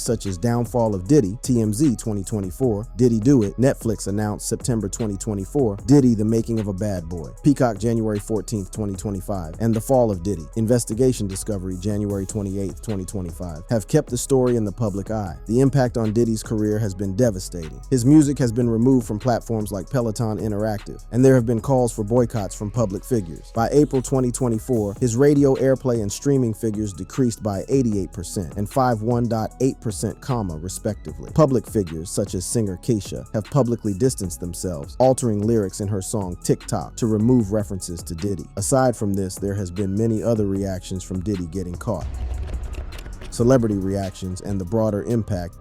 such as Downfall of Diddy, TMZ 2024, Diddy Do It, Netflix announced September 2024, Diddy, The Making of a Bad Boy, Peacock January 14, 2025, and The Fall of Diddy, Investigation Discovery January 28, 2025, have kept the story in the public eye. The impact on Diddy's career has been devastating. His music has been removed from platforms like Peloton Interactive, and there have been calls for boycotts from public figures. By April 2024, his radio airplay and streaming figures decreased by 88% and 51.8%, respectively. Public figures such as singer Keisha have publicly distanced themselves, altering lyrics in her song TikTok to remove references to Diddy. Aside from this, there has been many other reactions from Diddy getting caught. Celebrity reactions and the broader impact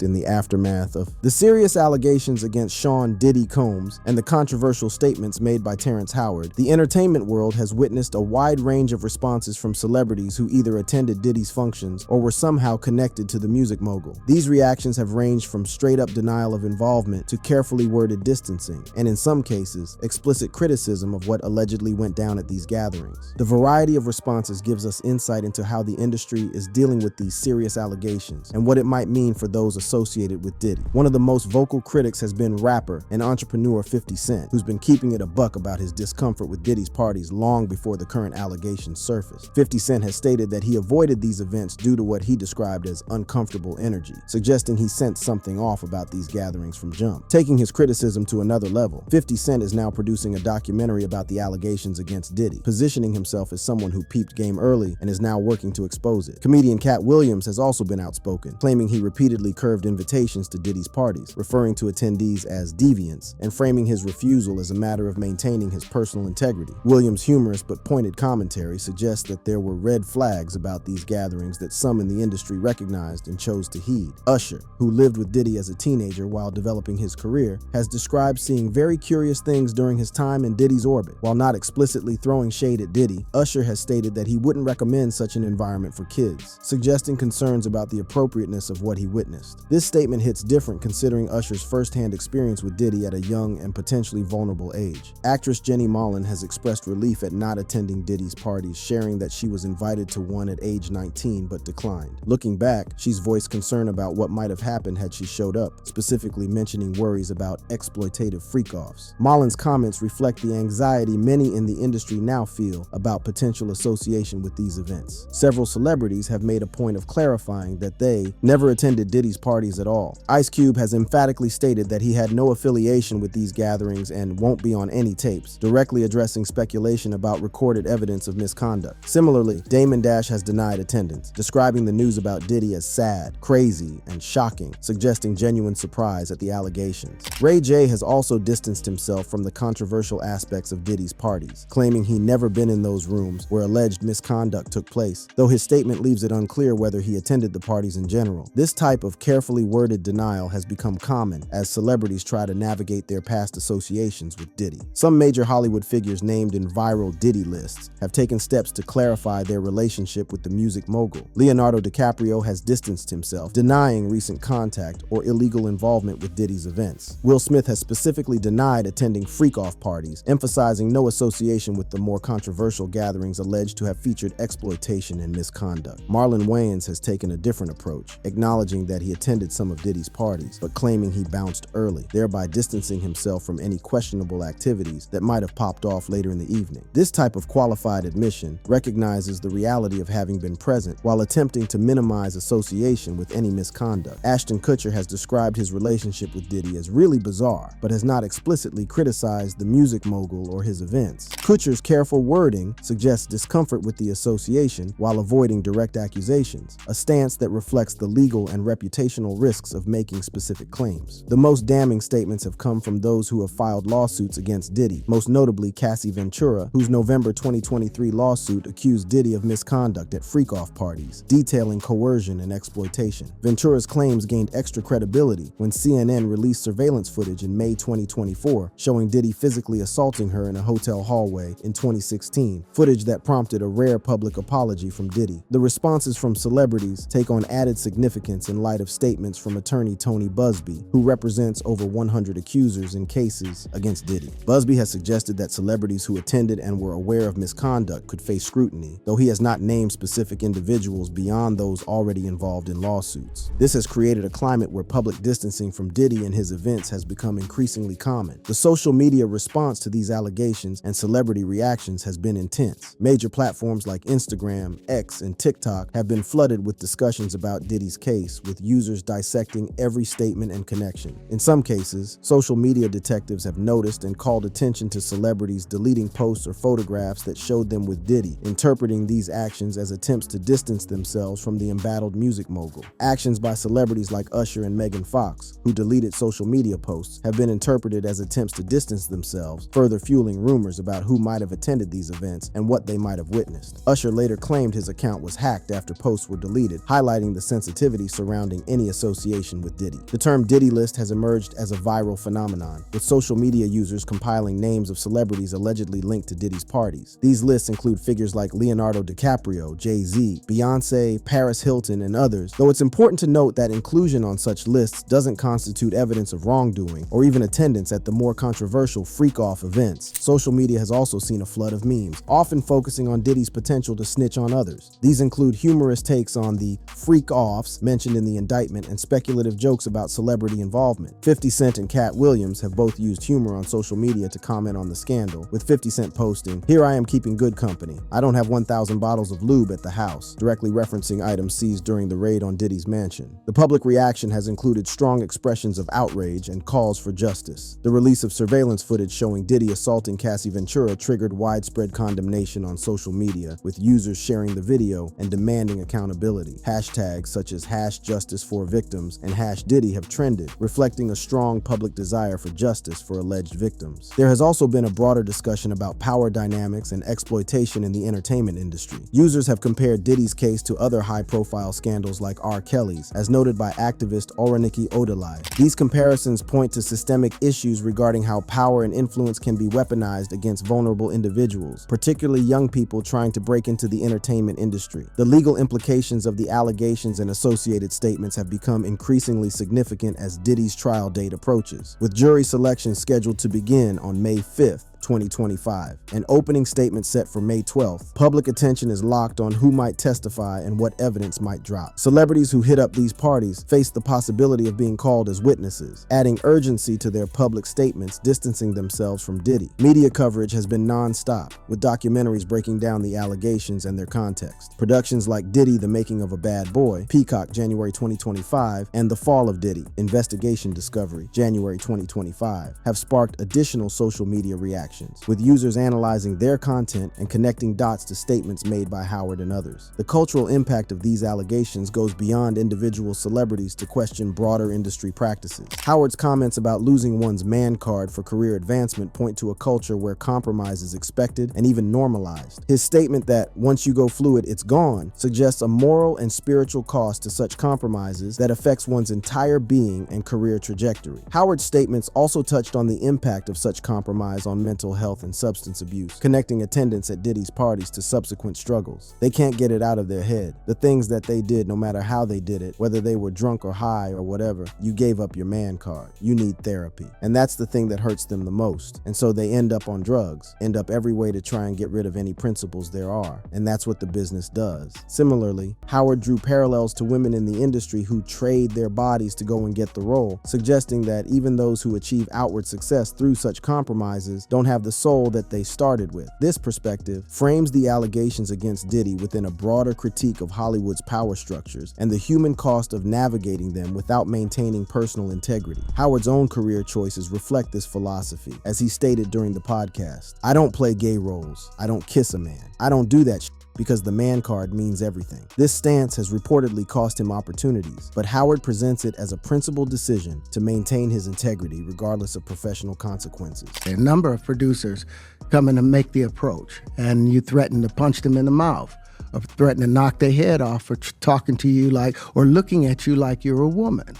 in the aftermath of the serious allegations against Sean Diddy Combs and the controversial statements made by Terrence Howard, the entertainment world has witnessed a wide range of responses from celebrities who either attended Diddy's functions or were somehow connected to the music mogul. These reactions have ranged from straight-up denial of involvement to carefully worded distancing, and in some cases, explicit criticism of what allegedly went down at these gatherings. The variety of responses gives us insight into how the industry is dealing with these serious allegations and what it might mean for those associated with Diddy. One of the most vocal critics has been rapper and entrepreneur 50 Cent, who's been keeping it a buck about his discomfort with Diddy's parties long before the current allegations surfaced. 50 Cent has stated that he avoided these events due to what he described as uncomfortable energy, suggesting he sensed something off about these gatherings from jump. Taking his criticism to another level, 50 Cent is now producing a documentary about the allegations against Diddy, positioning himself as someone who peeped game early and is now working to expose it. Comedian Cat Williams has also been outspoken, claiming he repeatedly curved invitations to Diddy's parties, referring to attendees as deviants and framing his refusal as a matter of maintaining his personal integrity. Williams' humorous but pointed commentary suggests that there were red flags about these gatherings that some in the industry recognized and chose to heed. Usher, who lived with Diddy as a teenager while developing his career, has described seeing very curious things during his time in Diddy's orbit. While not explicitly throwing shade at Diddy, Usher has stated that he wouldn't recommend such an environment for kids, suggesting concerns about the appropriateness of what he witnessed. This statement hits different considering Usher's first-hand experience with Diddy at a young and potentially vulnerable age. Actress Jenny Mollen has expressed relief at not attending Diddy's parties, sharing that she was invited to one at age 19 but declined. Looking back, she's voiced concern about what might have happened had she showed up, specifically mentioning worries about exploitative freak-offs. Mollen's comments reflect the anxiety many in the industry now feel about potential association with these events. Several celebrities have made a point of clarifying that they never attended Diddy's parties at all. Ice Cube has emphatically stated that he had no affiliation with these gatherings and won't be on any tapes, directly addressing speculation about recorded evidence of misconduct. Similarly, Damon Dash has denied attendance, describing the news about Diddy as sad, crazy, and shocking, suggesting genuine surprise at the allegations. Ray J has also distanced himself from the controversial aspects of Diddy's parties, claiming he never been in those rooms where alleged misconduct took place, though his statement leaves it unclear whether he attended the parties in general. This type of careful carefully worded denial has become common as celebrities try to navigate their past associations with Diddy. Some major Hollywood figures named in viral Diddy lists have taken steps to clarify their relationship with the music mogul. Leonardo DiCaprio has distanced himself, denying recent contact or illegal involvement with Diddy's events. Will Smith has specifically denied attending freak-off parties, emphasizing no association with the more controversial gatherings alleged to have featured exploitation and misconduct. Marlon Wayans has taken a different approach, acknowledging that he attended some of Diddy's parties, but claiming he bounced early, thereby distancing himself from any questionable activities that might have popped off later in the evening. This type of qualified admission recognizes the reality of having been present while attempting to minimize association with any misconduct. Ashton Kutcher has described his relationship with Diddy as really bizarre, but has not explicitly criticized the music mogul or his events. Kutcher's careful wording suggests discomfort with the association while avoiding direct accusations, a stance that reflects the legal and reputational risks of making specific claims. The most damning statements have come from those who have filed lawsuits against Diddy, most notably Cassie Ventura, whose November 2023 lawsuit accused Diddy of misconduct at freak-off parties, detailing coercion and exploitation. Ventura's claims gained extra credibility when CNN released surveillance footage in May 2024 showing Diddy physically assaulting her in a hotel hallway in 2016, footage that prompted a rare public apology from Diddy. The responses from celebrities take on added significance in light of statements from attorney Tony Busby, who represents over 100 accusers in cases against Diddy. Busby has suggested that celebrities who attended and were aware of misconduct could face scrutiny, though he has not named specific individuals beyond those already involved in lawsuits. This has created a climate where public distancing from Diddy and his events has become increasingly common. The social media response to these allegations and celebrity reactions has been intense. Major platforms like Instagram, X, and TikTok have been flooded with discussions about Diddy's case, with users dissecting every statement and connection. In some cases, social media detectives have noticed and called attention to celebrities deleting posts or photographs that showed them with Diddy, interpreting these actions as attempts to distance themselves from the embattled music mogul. Actions by celebrities like Usher and Megan Fox, who deleted social media posts, have been interpreted as attempts to distance themselves, further fueling rumors about who might have attended these events and what they might have witnessed. Usher later claimed his account was hacked after posts were deleted, highlighting the sensitivity surrounding any association with Diddy. The term Diddy List has emerged as a viral phenomenon, with social media users compiling names of celebrities allegedly linked to Diddy's parties. These lists include figures like Leonardo DiCaprio, Jay-Z, Beyonce, Paris Hilton, and others, though it's important to note that inclusion on such lists doesn't constitute evidence of wrongdoing or even attendance at the more controversial freak-off events. Social media has also seen a flood of memes, often focusing on Diddy's potential to snitch on others. These include humorous takes on the freak-offs mentioned in the indictment and speculative jokes about celebrity involvement. 50 Cent and Cat Williams have both used humor on social media to comment on the scandal, with 50 Cent posting, "Here I am keeping good company. I don't have 1,000 bottles of lube at the house," directly referencing items seized during the raid on Diddy's mansion. The public reaction has included strong expressions of outrage and calls for justice. The release of surveillance footage showing Diddy assaulting Cassie Ventura triggered widespread condemnation on social media, with users sharing the video and demanding accountability. Hashtags such as #JusticeForVictims and #Diddy have trended, reflecting a strong public desire for justice for alleged victims. There has also been a broader discussion about power dynamics and exploitation in the entertainment industry. Users have compared Diddy's case to other high-profile scandals like R. Kelly's, as noted by activist Orenike Odolai. These comparisons point to systemic issues regarding how power and influence can be weaponized against vulnerable individuals, particularly young people trying to break into the entertainment industry. The legal implications of the allegations and associated statements have become increasingly significant as Diddy's trial date approaches, with jury selection scheduled to begin on May 5th. 2025. An opening statement set for May 12th. Public attention is locked on who might testify and what evidence might drop. Celebrities who hit up these parties face the possibility of being called as witnesses, adding urgency to their public statements, distancing themselves from Diddy. Media coverage has been non-stop, with documentaries breaking down the allegations and their context. Productions like Diddy, The Making of a Bad Boy, Peacock, January 2025, and The Fall of Diddy, Investigation Discovery, January 2025, have sparked additional social media reactions. reactions, with users analyzing their content and connecting dots to statements made by Howard and others. The cultural impact of these allegations goes beyond individual celebrities to question broader industry practices. Howard's comments about losing one's man card for career advancement point to a culture where compromise is expected and even normalized. His statement that once you go fluid, it's gone suggests a moral and spiritual cost to such compromises that affects one's entire being and career trajectory. Howard's statements also touched on the impact of such compromise on mental health and substance abuse, connecting attendance at Diddy's parties to subsequent struggles. They can't get it out of their head. The things that they did, no matter how they did it, whether they were drunk or high or whatever, you gave up your man card. You need therapy. And that's the thing that hurts them the most. And so they end up on drugs, end up every way to try and get rid of any principles there are. And that's what the business does. Similarly, Howard drew parallels to women in the industry who trade their bodies to go and get the role, suggesting that even those who achieve outward success through such compromises don't have the soul that they started with. This perspective frames the allegations against Diddy within a broader critique of Hollywood's power structures and the human cost of navigating them without maintaining personal integrity. Howard's own career choices reflect this philosophy, as he stated during the podcast. "I don't play gay roles. I don't kiss a man. I don't do that because the man card means everything." This stance has reportedly cost him opportunities, but Howard presents it as a principled decision to maintain his integrity regardless of professional consequences. A number of producers come in and make the approach, and you threaten to punch them in the mouth, or threaten to knock their head off for talking to you like, or looking at you like you're a woman.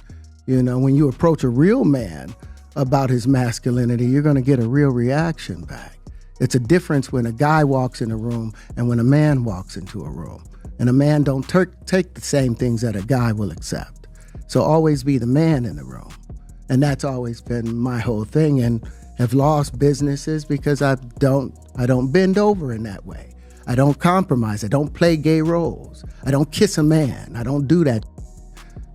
You know, when you approach a real man about his masculinity, you're going to get a real reaction back. It's a difference when a guy walks in a room and when a man walks into a room. And a man don't take the same things that a guy will accept. So always be the man in the room. And that's always been my whole thing, and have lost businesses because I don't bend over in that way. I don't compromise. I don't play gay roles. I don't kiss a man. I don't do that,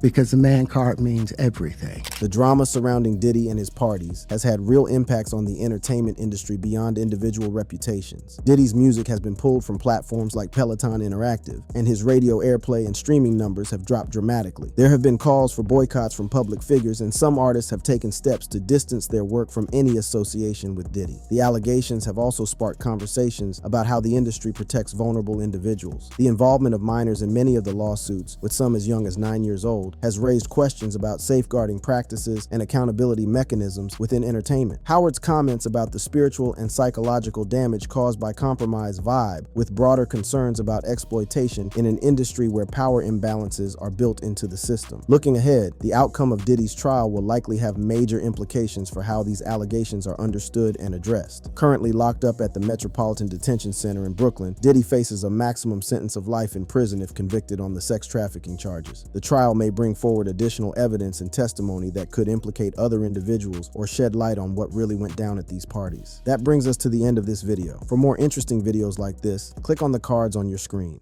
because the man card means everything. The drama surrounding Diddy and his parties has had real impacts on the entertainment industry beyond individual reputations. Diddy's music has been pulled from platforms like Peloton Interactive, and his radio airplay and streaming numbers have dropped dramatically. There have been calls for boycotts from public figures, and some artists have taken steps to distance their work from any association with Diddy. The allegations have also sparked conversations about how the industry protects vulnerable individuals. The involvement of minors in many of the lawsuits, with some as young as 9 years old, has raised questions about safeguarding practices and accountability mechanisms within entertainment. Howard's comments about the spiritual and psychological damage caused by compromise vibe with broader concerns about exploitation in an industry where power imbalances are built into the system. Looking ahead, the outcome of Diddy's trial will likely have major implications for how these allegations are understood and addressed. Currently locked up at the Metropolitan Detention Center in Brooklyn, Diddy faces a maximum sentence of life in prison if convicted on the sex trafficking charges. The trial may bring forward additional evidence and testimony that could implicate other individuals or shed light on what really went down at these parties. That brings us to the end of this video. For more interesting videos like this, click on the cards on your screen.